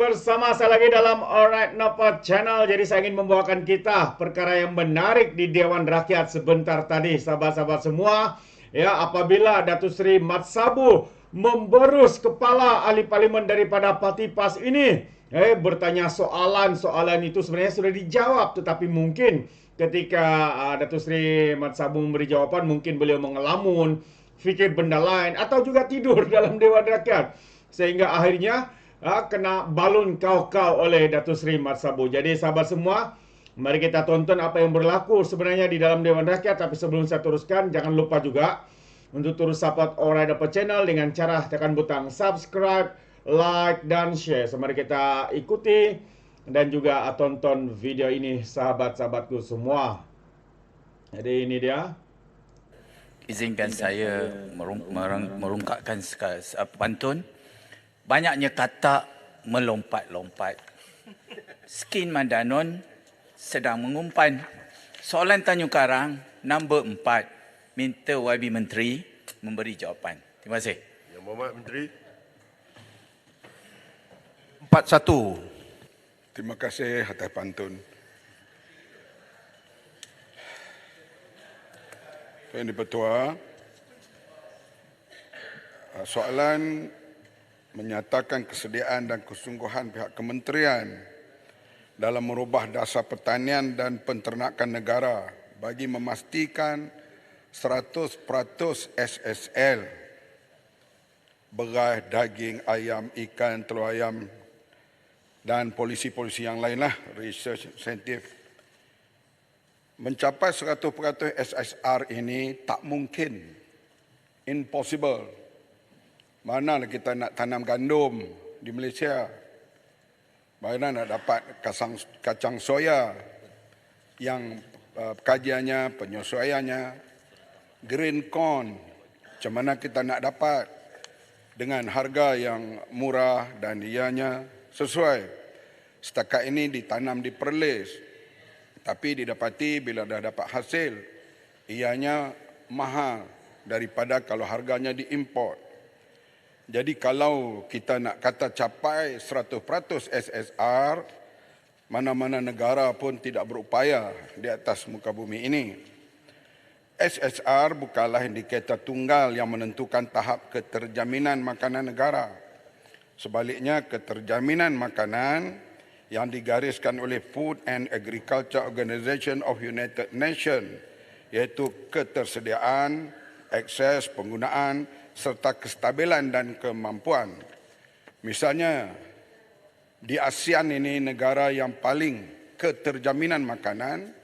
bersama saya lagi dalam Alright Napa Channel. Jadi saya ingin membawakan kita perkara yang menarik di Dewan Rakyat sebentar tadi, sahabat-sahabat semua. Ya, apabila Datuk Seri Mat Sabu memberus kepala ahli parlimen daripada parti PAS ini, bertanya soalan itu sebenarnya sudah dijawab, tetapi mungkin ketika Datuk Seri Mat Sabu memberi jawapan, mungkin beliau mengelamun, fikir benda lain, atau juga tidur dalam Dewan Rakyat. Sehingga akhirnya kena balun kau-kau oleh Datuk Seri Mat Sabu. Jadi sahabat semua, mari kita tonton apa yang berlaku sebenarnya di dalam Dewan Rakyat. Tapi sebelum saya teruskan, jangan lupa juga untuk terus support Alright Napa Channel dengan cara tekan butang subscribe, like, dan share. So, mari kita ikuti dan juga tonton video ini sahabat-sahabatku semua. Jadi ini dia. Izinkan saya merungkapkan pantun. Banyaknya kata melompat-lompat. Skin Mandanon sedang mengumpan. Soalan Tanjung Karang nombor 4. Minta YB Menteri memberi jawapan. Terima kasih. Yang Berhormat Menteri. 41. Terima kasih atas pantun. Tuan Di-Pertua, soalan menyatakan kesediaan dan kesungguhan pihak kementerian dalam merubah dasar pertanian dan penternakan negara bagi memastikan 100% SSL, beras, daging, ayam, ikan, telur ayam dan polisi-polisi yang lainlah, research insentif. Mencapai 100% SSR ini tak mungkin, impossible. Mana kita nak tanam gandum di Malaysia? Mana nak dapat kacang soya yang kajiannya, penyesuaiannya, green corn, macam mana kita nak dapat dengan harga yang murah dan ianya sesuai. Setakat ini ditanam di Perlis, tapi didapati bila dah dapat hasil, ianya mahal daripada kalau harganya diimport. Jadi kalau kita nak kata capai 100% SSR, mana-mana negara pun tidak berupaya di atas muka bumi ini. SSR bukanlah indikator tunggal yang menentukan tahap keterjaminan makanan negara. Sebaliknya, keterjaminan makanan yang digariskan oleh Food and Agriculture Organization of United Nations, iaitu ketersediaan, akses, penggunaan, serta kestabilan dan kemampuan. Misalnya, di ASEAN ini negara yang paling keterjaminan makanan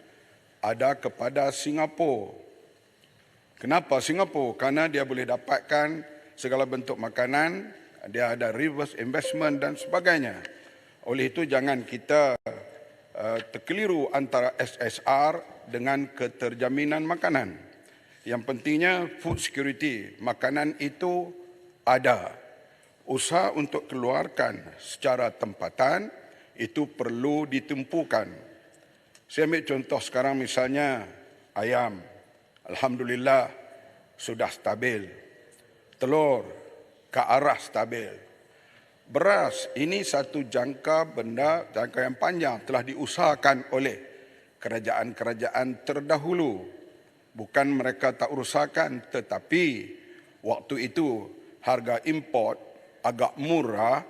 ada kepada Singapura. Kenapa Singapura? Karena dia boleh dapatkan segala bentuk makanan, dia ada reverse investment dan sebagainya. Oleh itu jangan kita terkeliru antara SSR dengan keterjaminan makanan. Yang pentingnya food security, makanan itu ada. Usaha untuk keluarkan secara tempatan itu perlu ditempukan. Saya ambil contoh sekarang misalnya ayam. Alhamdulillah sudah stabil. Telur ke arah stabil. Beras ini satu jangka yang panjang telah diusahakan oleh kerajaan-kerajaan terdahulu. Bukan mereka tak usahakan, tetapi waktu itu harga import agak murah,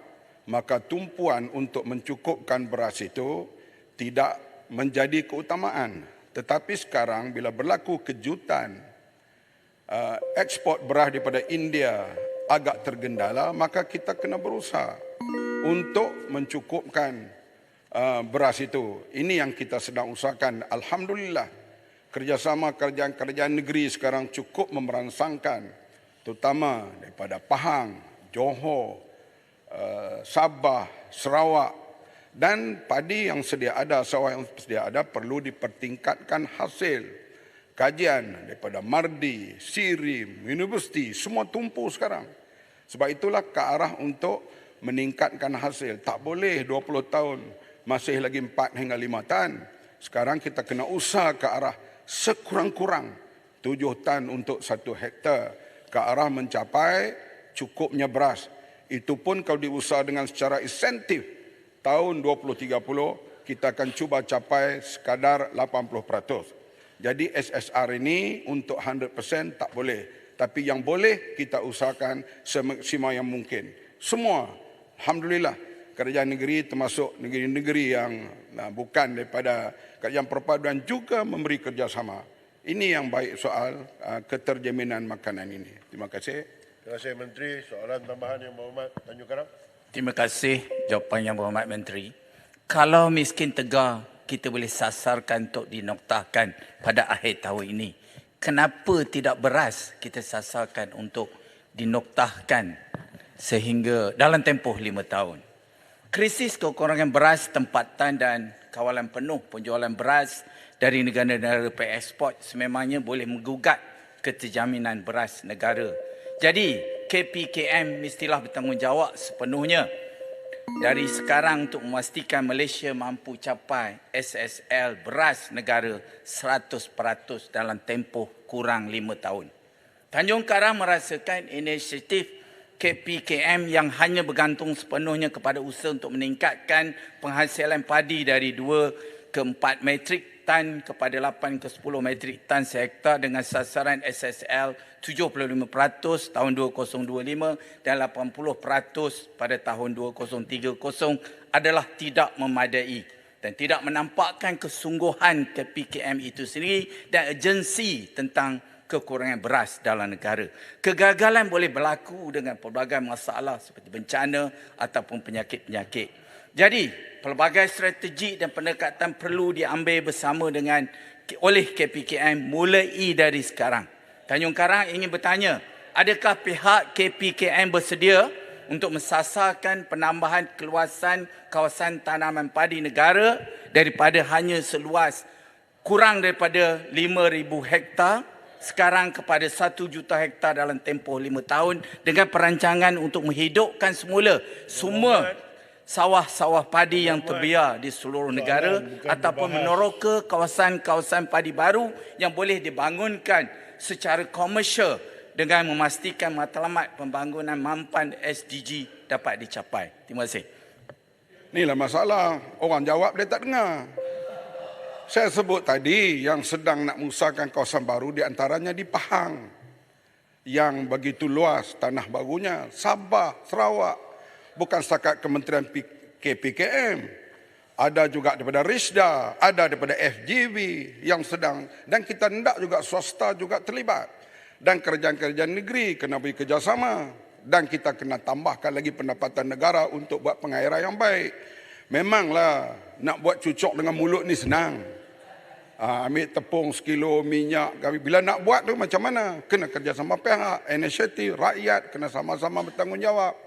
maka tumpuan untuk mencukupkan beras itu tidak menjadi keutamaan. Tetapi sekarang bila berlaku kejutan, ekspor beras daripada India agak tergendala, maka kita kena berusaha untuk mencukupkan beras itu. Ini yang kita sedang usahakan. Alhamdulillah, kerjasama kerajaan-kerajaan negeri sekarang cukup merangsangkan, terutama daripada Pahang, Johor, Sabah, Sarawak, dan padi yang sedia ada, sawah yang sedia ada perlu dipertingkatkan hasil. Kajian daripada Mardi, Sirim, Universiti, semua tumpu sekarang. Sebab itulah ke arah untuk meningkatkan hasil. Tak boleh 20 tahun, masih lagi 4 hingga 5 tan. Sekarang kita kena usaha ke arah sekurang-kurang 7 tan untuk 1 hektar ke arah mencapai cukupnya beras. Itu pun kalau diusaha dengan secara insentif tahun 2030 kita akan cuba capai sekadar 80%. Jadi SSR ini untuk 100% tak boleh. Tapi yang boleh kita usahakan semaksimal yang mungkin. Semua, alhamdulillah, kerajaan negeri termasuk negeri-negeri yang bukan daripada kerajaan perpaduan juga memberi kerjasama. Ini yang baik soal keterjaminan makanan ini. Terima kasih. Terima kasih Menteri. Soalan tambahan Yang Berhormat Tanjung Karang. Terima kasih jawapan Yang Berhormat Menteri. Kalau miskin tegar kita boleh sasarkan untuk dinoktahkan pada akhir tahun ini, kenapa tidak beras kita sasarkan untuk dinoktahkan sehingga dalam tempoh 5 tahun? Krisis kekurangan beras tempatan dan kawalan penuh penjualan beras dari negara-negara pengeksport sememangnya boleh menggugat keterjaminan beras negara. Jadi KPKM mestilah bertanggungjawab sepenuhnya dari sekarang untuk memastikan Malaysia mampu capai SSL beras negara 100% dalam tempoh kurang 5 tahun. Tanjung Karang merasakan inisiatif KPKM yang hanya bergantung sepenuhnya kepada usaha untuk meningkatkan penghasilan padi dari 2 ke 4 metrik tan kepada 8 ke 10 metrik tan sehektar dengan sasaran SSL 75% tahun 2025 dan 80% pada tahun 2030 adalah tidak memadai dan tidak menampakkan kesungguhan KPKM itu sendiri dan urgensi tentang kekurangan beras dalam negara. Kegagalan boleh berlaku dengan pelbagai masalah seperti bencana ataupun penyakit-penyakit. Jadi, pelbagai strategi dan pendekatan perlu diambil bersama oleh KPKM mulai dari sekarang. Tanjung Karang ingin bertanya, adakah pihak KPKM bersedia untuk mensasarkan penambahan keluasan kawasan tanaman padi negara daripada hanya seluas kurang daripada 5,000 hektar sekarang kepada 1 juta hektar dalam tempoh 5 tahun dengan perancangan untuk menghidupkan semula semua sawah-sawah padi yang terbiar di seluruh negara ataupun meneroka kawasan-kawasan padi baru yang boleh dibangunkan secara komersial dengan memastikan matlamat pembangunan mampan SDG dapat dicapai. Terima kasih. Inilah masalah. Orang jawab dia tak dengar. Saya sebut tadi yang sedang nak mengusahakan kawasan baru di antaranya di Pahang. Yang begitu luas tanah barunya. Sabah, Sarawak. Bukan setakat Kementerian KPKM. Ada juga daripada RISDA, ada daripada FGV yang sedang. Dan kita hendak juga swasta juga terlibat. Dan kerajaan-kerajaan negeri kena beri kerjasama. Dan kita kena tambahkan lagi pendapatan negara untuk buat pengairan yang baik. Memanglah nak buat cucuk dengan mulut ni senang. Ambil tepung sekilo minyak. Bila nak buat tu macam mana? Kena kerjasama pihak, inisiatif, rakyat kena sama-sama bertanggungjawab.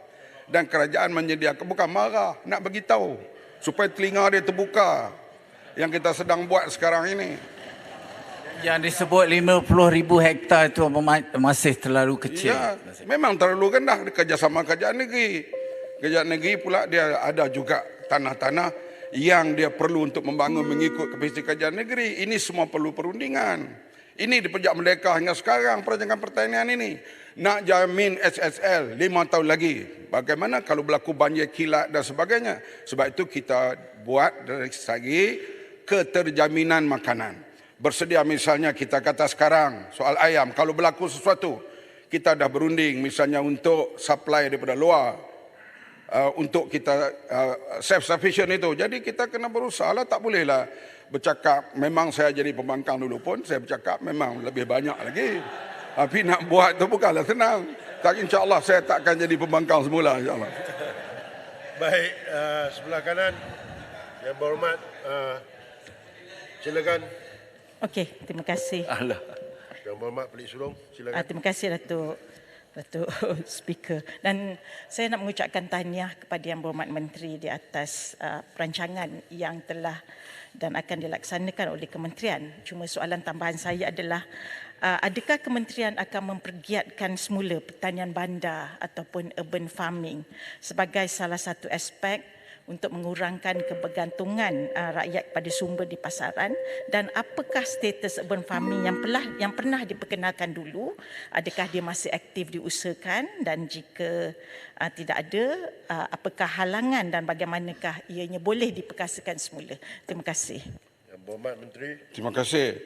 Dan kerajaan menyediakan, bukan marah, nak bagi tahu supaya telinga dia terbuka yang kita sedang buat sekarang ini. Yang disebut 50,000 hektar itu masih terlalu kecil. Ya, memang terlalu rendah kerjasama kerajaan negeri. Kerajaan negeri pula dia ada juga tanah-tanah yang dia perlu untuk membangun mengikut kapasiti kerajaan negeri. Ini semua perlu perundingan. Ini di Pejak Merdeka hingga sekarang perancangan pertanian ini. Nak jamin SSL 5 tahun lagi. Bagaimana kalau berlaku banjir kilat dan sebagainya. Sebab itu kita buat dari segi keterjaminan makanan. Bersedia misalnya kita kata sekarang soal ayam. Kalau berlaku sesuatu, kita dah berunding misalnya untuk supply daripada luar. Untuk kita self-sufficient itu. Jadi kita kena berusaha lah, tak bolehlah bercakap. Memang saya jadi pembangkang dulu pun, saya bercakap memang lebih banyak lagi. Tapi nak buat tu bukanlah senang. Tak, insyaAllah saya tak akan jadi pembangkang semula, insyaAllah. Baik, sebelah kanan Yang Berhormat, silakan. Okey, terima kasih. Yang Berhormat Pelik Sulong, silakan. Terima kasih Datuk Speaker. Dan saya nak mengucapkan tahniah kepada Yang Berhormat Menteri di atas perancangan yang telah dan akan dilaksanakan oleh kementerian. Cuma soalan tambahan saya adalah, adakah kementerian akan mempergiatkan semula pertanian bandar ataupun urban farming sebagai salah satu aspek untuk mengurangkan kebergantungan rakyat pada sumber di pasaran, dan apakah status urban farming yang pernah diperkenalkan dulu, adakah dia masih aktif diusahakan, dan jika tidak ada, apakah halangan dan bagaimanakah ianya boleh diperkasakan semula. Terima kasih. Yang Berhormat Menteri. Terima kasih.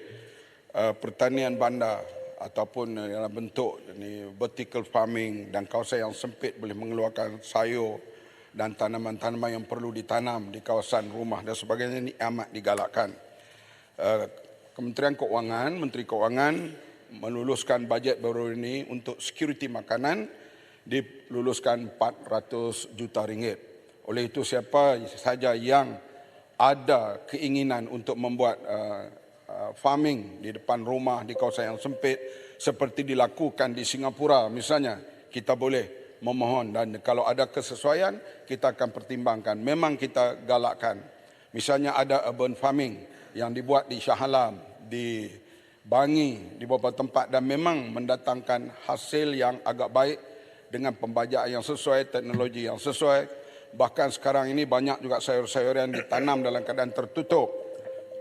Pertanian bandar ataupun dalam bentuk ni vertical farming dan kawasan yang sempit boleh mengeluarkan sayur dan tanaman-tanaman yang perlu ditanam di kawasan rumah dan sebagainya ini amat digalakkan. Kementerian Keuangan, Menteri Keuangan meluluskan bajet baru ini untuk security makanan diluluskan 400 juta ringgit. Oleh itu siapa saja yang ada keinginan untuk membuat farming di depan rumah di kawasan yang sempit seperti dilakukan di Singapura misalnya, kita boleh memohon dan kalau ada kesesuaian kita akan pertimbangkan. Memang kita galakkan. Misalnya ada urban farming yang dibuat di Shah Alam, di Bangi, di beberapa tempat dan memang mendatangkan hasil yang agak baik dengan pembajaan yang sesuai, teknologi yang sesuai. Bahkan sekarang ini banyak juga sayur-sayuran ditanam dalam keadaan tertutup.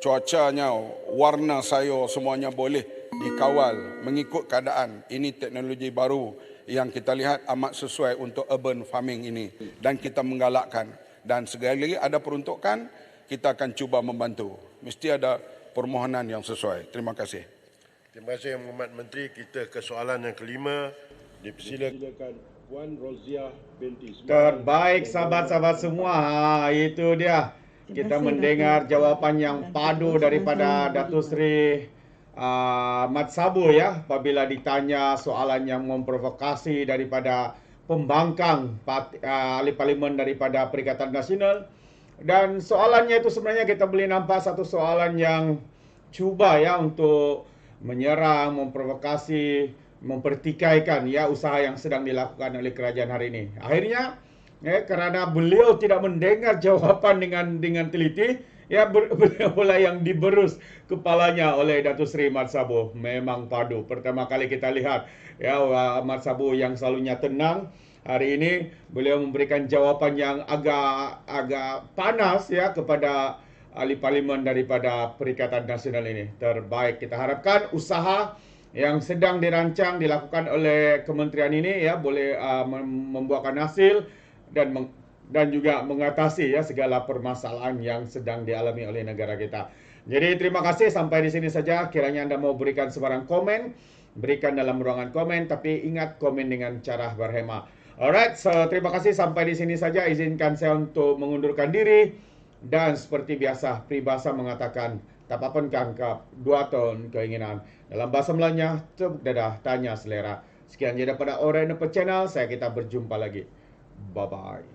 Cuacanya, warna sayur semuanya boleh dikawal mengikut keadaan. Ini teknologi baru yang kita lihat amat sesuai untuk urban farming ini dan kita menggalakkan. Dan sekali lagi ada peruntukan, kita akan cuba membantu. Mesti ada permohonan yang sesuai. Terima kasih. Terima kasih Yang Berhormat Menteri. Kita ke soalan yang kelima. Dipersilakan Puan Roziah binti Ismail. Terbaik sahabat-sahabat semua. Itu dia. Kita mendengar jawapan yang padu daripada Datuk Seri Mat Sabu ya, apabila ditanya soalan yang memprovokasi daripada pembangkang ahli parlimen daripada Perikatan Nasional. Dan soalannya itu sebenarnya kita boleh nampak satu soalan yang cuba ya untuk menyerang, memprovokasi, mempertikaikan ya usaha yang sedang dilakukan oleh kerajaan hari ini. Akhirnya kerana beliau tidak mendengar jawapan dengan teliti, ya beliau pula yang diberus kepalanya oleh Datuk Seri Mat Sabu. Memang padu. Pertama kali kita lihat ya Mat Sabu yang selalunya tenang, hari ini beliau memberikan jawapan yang agak panas ya kepada ahli parlimen daripada Perikatan Nasional ini. Terbaik. Kita harapkan usaha yang sedang dirancang dilakukan oleh kementerian ini ya boleh membuahkan hasil dan juga mengatasi ya segala permasalahan yang sedang dialami oleh negara kita. Jadi terima kasih, sampai di sini saja. Kiranya Anda mau berikan sebarang komen, berikan dalam ruangan komen, tapi ingat komen dengan cara berhema. Alright, so terima kasih, sampai di sini saja. Izinkan saya untuk mengundurkan diri dan seperti biasa peribahasa mengatakan tapapun kangkap 2 ton keinginan. Dalam bahasa Melayunya, tepuk dadah, tanya selera. Sekian je daripada Orang Channel, kita berjumpa lagi. Bye-bye.